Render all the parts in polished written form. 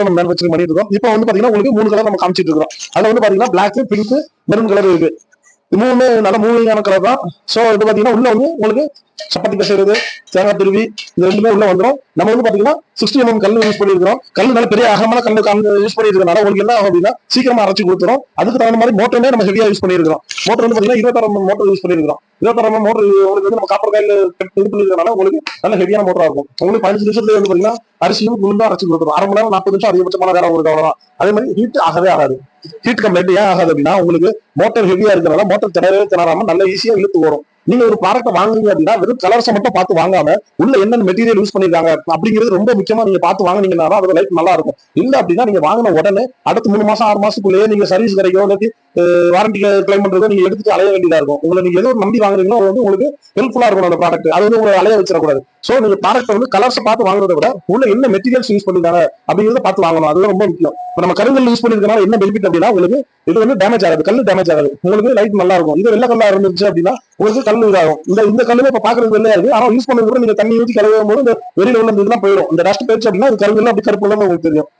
நம்ம மேனுஃபேக்சரிங் பண்ணிட்டு இருக்கோம். இப்போ வந்து பாத்தீங்கன்னா உங்களுக்கு 3 கலர் நம்ம காமிச்சிட்டு இருக்கோம். அதுல வந்து பாத்தீங்கன்னா பிளாக், பிங்க், மெரூன் கலர் இருக்கு. மூணுமே நல்ல மூவிங்கான கலர் தான். சோ இது பாத்தீங்கன்னா உள்ள வந்து உங்களுக்கு சப்பாத்தி பேசுறது, தேங்காய் துருவி இது ரெண்டுமே உள்ள வந்துடும். நம்ம வந்து பாத்தீங்கன்னா 60 mm கல் யூஸ் பண்ணிருக்கோம். கல் நல்ல பெரிய அகமான கல் யூஸ் பண்ணிருக்கனால உங்களுக்கு என்ன ஆகும் அப்படின்னா சீக்கிரமா அரைச்சு கொடுத்துரும். அதுக்கு தகுந்த மாதிரி மோட்டருமே நம்ம ஹெவியா யூஸ் பண்ணிருக்கோம். மோட்டர் வந்து பாத்தீங்கன்னா 26 மோட்டர் யூஸ் பண்ணிருக்கோம். 26 மோட்டர் உங்களுக்கு வந்து நம்ம காப்பர் காயில் இது பண்ணிருக்கனால உங்களுக்கு நல்ல ஹெவியான மோட்டரா இருக்கும். உங்களுக்கு 15 நிமிஷத்துல வந்து பாத்தீங்கன்னா அரிசியும் உளுந்தும் அரைச்சு கொடுத்துரும். அரை மணி நேரம் 40 நிமிஷம் அதிகபட்சமான நேரம் உங்களுக்கு அவ்வளவுதான். அதே மாதிரி ஹீட் ஆகவே ஆகாது. ஹீட் கம்ப்ளைண்ட் ஏன் ஆகாது அப்படின்னா உங்களுக்கு மோட்டர் ஹெவியா இருக்கிறனால மோட்டர் திணறாம நல்ல ஈஸியா இழுத்து வரும். நீங்க ஒரு ப்ராடக்ட் வாங்குறீங்க அப்படின்னா வெறும் கலர்ஸை மட்டும் பார்த்து வாங்காம உள்ள என்னென்ன மெட்டீரியல் யூஸ் பண்ணிருக்காங்க அப்படிங்கிறது ரொம்ப முக்கியமா நீங்க பார்த்து வாங்கினீங்கன்னா அதோட லைஃப் நல்லா இருக்கும். இல்ல அப்படின்னா நீங்க வாங்கின உடனே அடுத்து 3 மாசம் 6 மாசத்துக்குள்ளேயே நீங்க சர்வீஸ் கிடைக்கும் இல்லாட்டி வாரண்டி கிளைம் பண்றதோ நீங்க எடுத்துட்டு அலைய வேண்டியதா இருக்கும். உங்களை நீங்க ஏதோ நம்பி வாங்குறீங்களோ அது வந்து உங்களுக்கு ஹெல்ப்ஃபுல்லா இருக்கும் அந்த ப்ராடக்ட். அது வந்து உங்களை அலைய வச்சிடக்கூடாது. சோ நீங்க ப்ராடக்ட் வந்து கலர்ஸ் பார்த்து வாங்குறத விட உள்ள என்ன மெட்டீரியல்ஸ் யூஸ் பண்ணிருக்காங்க அப்படிங்கிறத பார்த்து வாங்கணும். அதுதான் ரொம்ப முக்கியம். இப்ப நம்ம கருங்கல் யூஸ் பண்ணிருக்கனால என்ன பெனிஃபிட் அப்படின்னா உங்களுக்கு இது வந்து டேமேஜ் ஆகாது, கல் டேமேஜ் ஆகாது, உங்களுக்கு லைட் நல்லா இருக்கும். இது வெள்ளை கல்லா இருந்துச்சு அப்படின்னா உங்களுக்கு கல் இதாகும். இந்த கல்லுமே இப்ப பாக்குறது வெள்ளையா இருக்கு, ஆனா யூஸ் பண்ணது கூட நீங்க தண்ணி ஊற்றி கழுவும் போது இந்த வெளியில உள்ள இதெல்லாம் போயிடும். இந்த டஸ்ட் போயிடுச்சு அப்படின்னா அது கருங்கல் அப்படி கருப்பு உங்களுக்கு தெரியும்.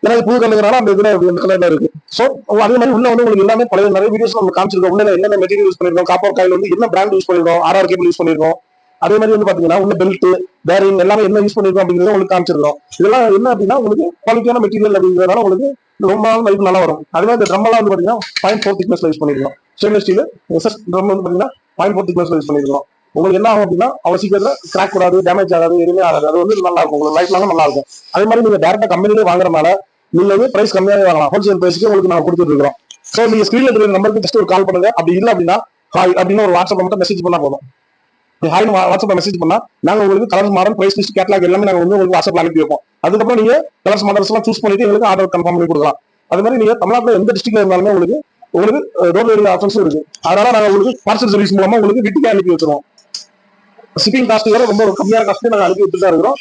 ஏன்னா புது கல்லுங்கிறனால அந்த இதுல அந்த கலர்ல இருக்கு. சோ அதே மாதிரி உள்ள வந்து உங்களுக்கு எல்லாமே பழைய நிறைய வீடியோஸ் நம்ம காமிச்சிருக்கோம். உள்ள என்னென்ன மெட்டீரியல் யூஸ் பண்ணிருக்கோம், காப்பர் காயில் வந்து என்ன பிராண்ட் யூஸ் பண்ணிருக்கோம், RR கேபிள் யூஸ் பண்ணிருக்கோம். அதே மாதிரி வந்து பாத்தீங்கன்னா உள்ள பெல்ட் பேரிங் எல்லாமே என்ன யூஸ் பண்ணிருக்கோம் அப்படிங்கறத உங்களுக்கு காமிச்சிருக்கோம். இதெல்லாம் என்ன அப்படின்னா உங்களுக்கு குவாலிட்டியான மெட்டீரியல் அப்படிங்கிறதுனால உங்களுக்கு ரொம்ப லைஃப் நல்லா வரும். அதே மாதிரி இந்த ட்ரம் எல்லாம் வந்து பாத்தீங்கன்னா 0.4 திக்னஸ்ல யூஸ் பண்ணிருக்கோம். ஸ்டெயின்லெஸ் ஸ்டீல் எஸ்எஸ் ட்ரம் வந்து பாத்தீங்கன்னா 0.4 திக்னஸ்ல யூஸ் பண்ணிருக்கோம். உங்களுக்கு என்ன ஆகும் அப்படின்னா அவ்வளவு சீக்கிரத்துல கிராக் கூடாது, டேமேஜ் ஆகாது, எதுவுமே ஆகாது. அது வந்து நல்லா இருக்கும், உங்களுக்கு லைஃப் லாங் நல்லா இருக்கும். அதே மாதிரி நீங்க டேரக்டா கம்பெனிலே வாங்குறதுனால நீங்க வந்து பிரைஸ் கம்மியாவே வாங்கலாம். ஹோல்சேல் பிரைஸ்க்கு உங்களுக்கு நாங்க கொடுத்துட்டு இருக்கோம். சோ நீங்க ஸ்கிரீன்ல இருக்கிற நம்பருக்கு ஜஸ்ட் ஒரு கால் பண்ணுங்க. அப்படி இல்லை அப்படின்னா ஹாய் அப்படின்னு ஒரு வாட்ஸ்அப்ல மட்டும் மெசேஜ் பண்ணா போதும். ஹாய் வாட்ஸ்அப்ல மெசேஜ் பண்ணா நாங்க உங்களுக்கு colours model price list catalogue எல்லாமே நாங்க வந்து உங்களுக்கு வாட்ஸ்அப்ல அனுப்பி வைப்போம். அதுக்கப்புறம் நீங்க கலர்ஸ் மாடல்ஸ் எல்லாம் சூஸ் பண்ணிட்டு எங்களுக்கு ஆர்டர் கன்ஃபார்ம் பண்ணி கொடுக்கலாம். அது மாதிரி நீங்க தமிழ்நாட்டில் எந்த டிஸ்ட்ரிக்ட்ல இருந்தாலுமே உங்களுக்கு டோர் டெலிவரி ஆப்ஷன்ஸும் இருக்கு. அதனால நாங்க உங்களுக்கு பார்சல் சர்வீஸ் மூலமா உங்களுக்கு வீட்டுக்கே அனுப்பி வச்சிருவோம். ஷிப்பிங் காஸ்ட் வேற ரொம்ப கம்மியான காஸ்ட்ல நாங்க அனுப்பி வச்சுட்டு தான் இருக்கிறோம்.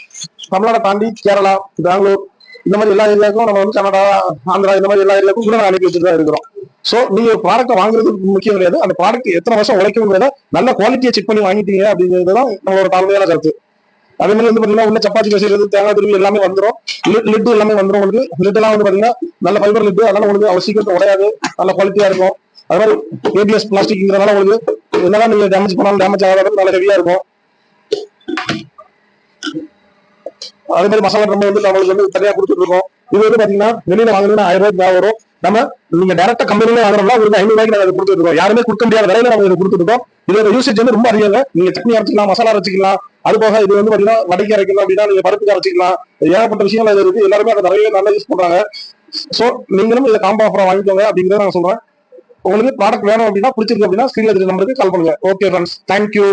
தமிழ்நாட்டை தாண்டி கேரளா, பெங்களூர் இந்த மாதிரி எல்லா ஏரியாவுக்கும் நம்ம வந்து கனடா, ஆந்திரா இந்த மாதிரி எல்லா ஏரியாவுக்கும் கூட அனுப்பி வச்சுட்டு தான் இருக்கிறோம். சோ நீங்க ஒரு ப்ராடக்ட் வாங்குறது முக்கியம் கிடையாது, அந்த ப்ராடக்ட் எத்தனை வருஷம் உழைக்குங்கிறத நல்ல குவாலிட்டியை செக் பண்ணி வாங்கிட்டீங்க அப்படிங்கிறது தான் நம்மளோட தாழ்மையான கருத்து. அதே மாதிரி வந்து பாத்தீங்கன்னா உள்ள சப்பாத்தி பேசுறது, தேங்காய் துருவி எல்லாமே வந்துடும். லிட் எல்லாமே வந்துடும். உங்களுக்கு லிட் எல்லாம் வந்து பாத்தீங்கன்னா நல்ல ஃபைபர் லிட், அதனால உங்களுக்கு அவ்வளவு சீக்கிரத்தை உடையாது, நல்ல குவாலிட்டியா இருக்கும். அது மாதிரி ABS பிளாஸ்டிக்ங்கிறதுனால உங்களுக்கு என்னதான் நீங்க டேமேஜ் பண்ணாலும் டேமேஜ் ஆகாத நல்ல ஹெவியா இருக்கும். அதே மாதிரி மசாலா நம்ம வந்து நம்மளுக்கு வந்து தனியா கொடுத்துட்டு இருக்கோம். இது வந்து பாத்தீங்கன்னா வெளியில வாங்கினா 1000 ரூபாய்க்கு வரும். நம்ம நீங்க டேரக்டா கம்பெனில வாங்குறோம்னா உங்களுக்கு 500 ரூபாய்க்கு நாங்க கொடுத்துட்டு இருக்கோம். யாருமே கொடுக்க முடியாத விலையில நம்ம இதை கொடுத்துட்டு இருக்கோம். இதோட யூசேஜ் வந்து ரொம்ப அதிகம். நீங்க சட்னி அரைச்சிக்கலாம், மசாலா அரைச்சிக்கலாம். அது போக இது வந்து பாத்தீங்கன்னா வடைக்கு அரைக்கலாம் அப்படின்னா நீங்க பருப்புக்கு அரைச்சிக்கலாம். ஏகப்பட்ட விஷயங்கள் இது இருக்கு. எல்லாருமே அதை நிறைய நல்லா யூஸ் பண்றாங்க. சோ நீங்களும் இதை காம்போ ஆஃபரா வாங்கிக்கோங்க அப்படிங்கிறத நான் சொல்றேன். உங்களுக்கு ப்ராடக்ட் வேணும் அப்படின்னா பிடிச்சிருக்கு அப்படின்னா ஸ்கிரீன்ல நம்பருக்கு கால் பண்ணுங்க. Okay friends, thank you.